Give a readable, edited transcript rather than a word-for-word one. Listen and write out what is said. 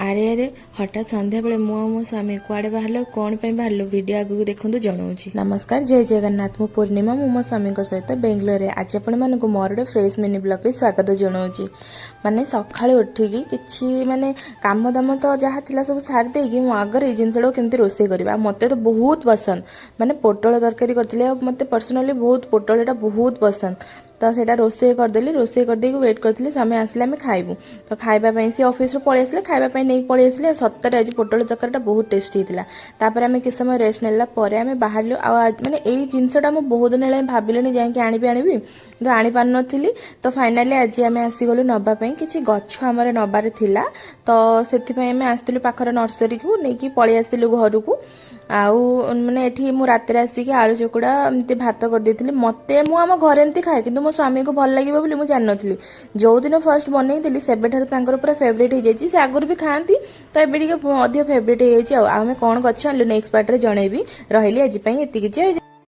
ଆରେ ଆରେ ହଠାତ୍ ସନ୍ଧ୍ୟାବେଳେ ମୁଁ ଆଉ ମୋ ସ୍ୱାମୀ କୁଆଡ଼େ ବାହାରିଲୁ କ'ଣ ପାଇଁ ବାହାରିଲୁ ଭିଡ଼ିଓ ଆଗକୁ ଦେଖନ୍ତୁ ଜଣାଉଛି। ନମସ୍କାର, ଜୟ ଜଗନ୍ନାଥ। ମୁଁ ପୂର୍ଣ୍ଣିମା, ମୁଁ ମୋ ସ୍ୱାମୀଙ୍କ ସହିତ ବେଙ୍ଗଲୋରରେ। ଆଜି ଆପଣମାନଙ୍କୁ ମୋର ଗୋଟେ ଫ୍ରେଶ୍ ମିନି ବ୍ଲଗ୍ରେ ସ୍ୱାଗତ ଜଣାଉଛି। ମାନେ ସକାଳୁ ଉଠିକି କିଛି ମାନେ କାମ ଦାମ ତ ଯାହା ଥିଲା ସବୁ ସାରି ଦେଇକି ମୁଁ ଆଗରେ ଏଇ ଜିନିଷଟାକୁ କେମିତି ରୋଷେଇ କରିବା। ମୋତେ ତ ବହୁତ ପସନ୍ଦ, ମାନେ ପୋଟଳ ତରକାରୀ କରିଥିଲି ଆଉ ମୋତେ ପର୍ସନାଲି ବହୁତ ପୋଟଳଟା ବହୁତ ପସନ୍ଦ। ତ ସେଇଟା ରୋଷେଇ କରିଦେଲି, ରୋଷେଇ କରିଦେଇକି ୱେଟ୍ କରିଥିଲି ସ୍ୱାମୀ ଆସିଲେ ଆମେ ଖାଇବୁ। ତ ଖାଇବା ପାଇଁ ସେ ଅଫିସରୁ ପଳେଇ ଆସିଲେ, ଖାଇବା ପାଇଁ ନେଇକି ପଳେଇ ଆସିଲେ। ସତରେ ଆଜି ପୋଟଳ ତରକାରୀଟା ବହୁତ ଟେଷ୍ଟି ହେଇଥିଲା। ତାପରେ ଆମେ କିଛି ସମୟ ରେଷ୍ଟ ନେଲା ପରେ ଆମେ ବାହାରିଲୁ। ଆଉ ମାନେ ଏଇ ଜିନିଷଟା ମୁଁ ବହୁତ ଦିନ ହେଲାଣି ଭାବିଲିଣି ଯାଇକି ଆଣିବି କିନ୍ତୁ ଆଣିପାରୁନଥିଲି। ତ ଫାଇନାଲି ଆଜି ଆମେ ଆସିଗଲୁ ନେବା ପାଇଁ। କିଛି ଗଛ ଆମର ନେବାରେ ଥିଲା, ତ ସେଥିପାଇଁ ଆମେ ଆସିଥିଲୁ ପାଖରେ ନର୍ସରୀକୁ, ନେଇକି ପଳେଇ ଆସିଥିଲୁ ଘରକୁ। ଆଉ ମାନେ ଏଠି ମୁଁ ରାତିରେ ଆସିକି ଆଳୁ ଚକୁଡ଼ା ଏମିତି ଭାତ କରିଦେଇଥିଲି। ମୁଁ ଆମ ଘରେ ଏମିତି ଖାଏ, କିନ୍ତୁ ମୋ ସ୍ୱାମୀକୁ ଭଲ ଲାଗିବ ବୋଲି ମୁଁ ଜାଣିନଥିଲି। ଯେଉଁଦିନ ଫାର୍ଷ୍ଟ ବନେଇଥିଲି ସେବେଠାରୁ ତାଙ୍କର ପୁରା ଫେଭରେଟ୍ ହେଇଯାଇଛି। ସେ ଆଗରୁ ବି ଖାଆନ୍ତି, ତ ଏବେ ଟିକେ ଅଧିକ ଫେଭରେଟ୍ ହେଇଯାଇଛି। ଆଉ ଆମେ କ'ଣ ଗଛ ଆଣିଲୁ ନେକ୍ସଟ ପାର୍ଟରେ ଜଣେଇବି। ରହିଲି ଆଜି ପାଇଁ ଏତିକି।